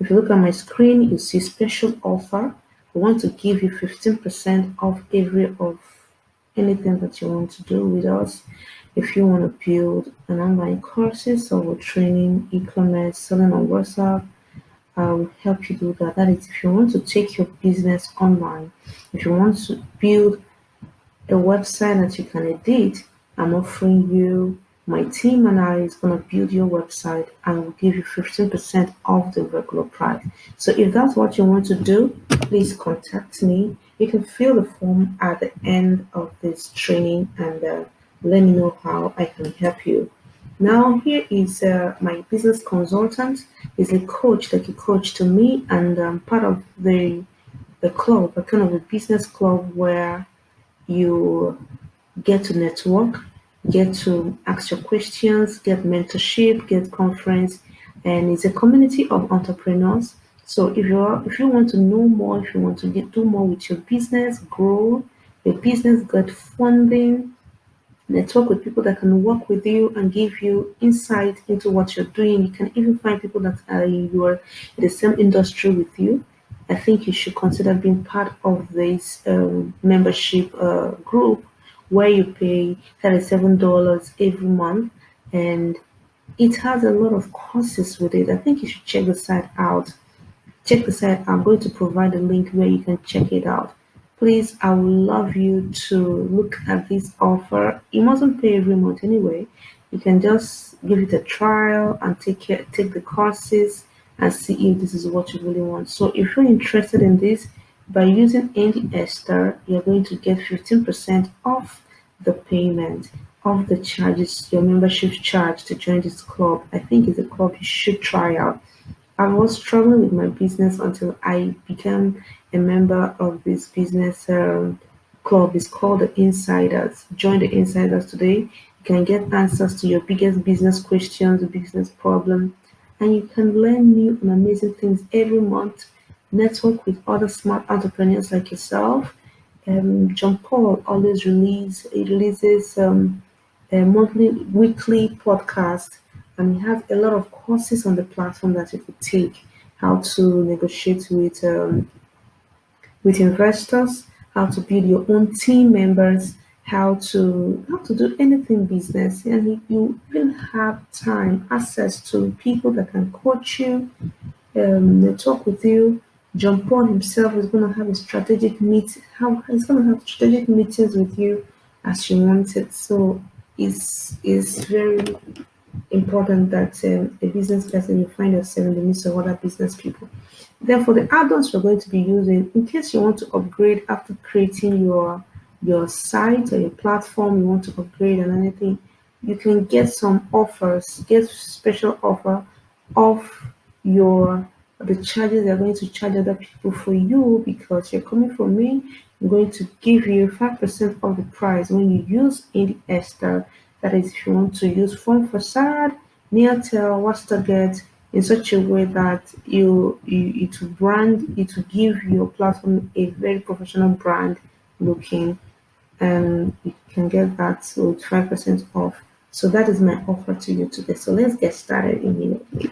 If you look at my screen, you see special offer. We want to give you 15% off every of anything that you want to do with us. If you want to build an online courses or training, e-commerce, selling on WhatsApp, I will help you do that. That is if you want to take your business online. If you want to build a website that you can edit, I'm offering you, my team and I is going to build your website and we'll give you 15% off the regular price. So if that's what you want to do, please contact me. You can fill the form at the end of this training and let me know how I can help you. Now here is my business consultant. Is a coach, like a coach to me, and part of the club, a kind of a business club where you get to network, get to ask your questions, get mentorship, get conference, and it's a community of entrepreneurs. So if you want to know more, if you want to do more with your business, grow your business, get funding, network with people that can work with you and give you insight into what you're doing. You can even find people that are in the same industry with you. I think you should consider being part of this membership group where you pay $37 every month, and it has a lot of courses with it. I think you should check the site out. Check the site. I'm going to provide a link where you can check it out. Please, I would love you to look at this offer. You mustn't pay every month anyway. You can just give it a trial and take the courses and see if this is what you really want. So if you're interested in this, by using Andy Esther, you're going to get 15% off the payment of the charges, your membership charge to join this club. I think it's a club you should try out. I was struggling with my business until I became a member of this business club. It's called the Insiders. Join the Insiders today. You can get answers to your biggest business questions, business problem, and you can learn new and amazing things every month. Network with other smart entrepreneurs like yourself. John Paul always releases a weekly podcast, and he has a lot of courses on the platform that you could take. How to negotiate with investors, how to build your own team members, how to do anything business, and you even have time access to people that can coach you, talk with you. John Paul himself is going to have a strategic meet. How he's going to have strategic meetings with you as you want it. So it's very important that a business person you find yourself in the midst of other business people. Then for the add-ons we're going to be using, in case you want to upgrade after creating your site or your platform, you want to upgrade and anything, you can get some offers, get special offer off your the charges they're going to charge other people for you because you're coming from me. I'm going to give you 5% of the price when you use Indie Esther. That is, if you want to use Phone Facade, Neotel, WhatsApp in such a way that it will it will give your platform a very professional brand looking, and you can get that with 5% off. So that is my offer to you today. So let's get started immediately.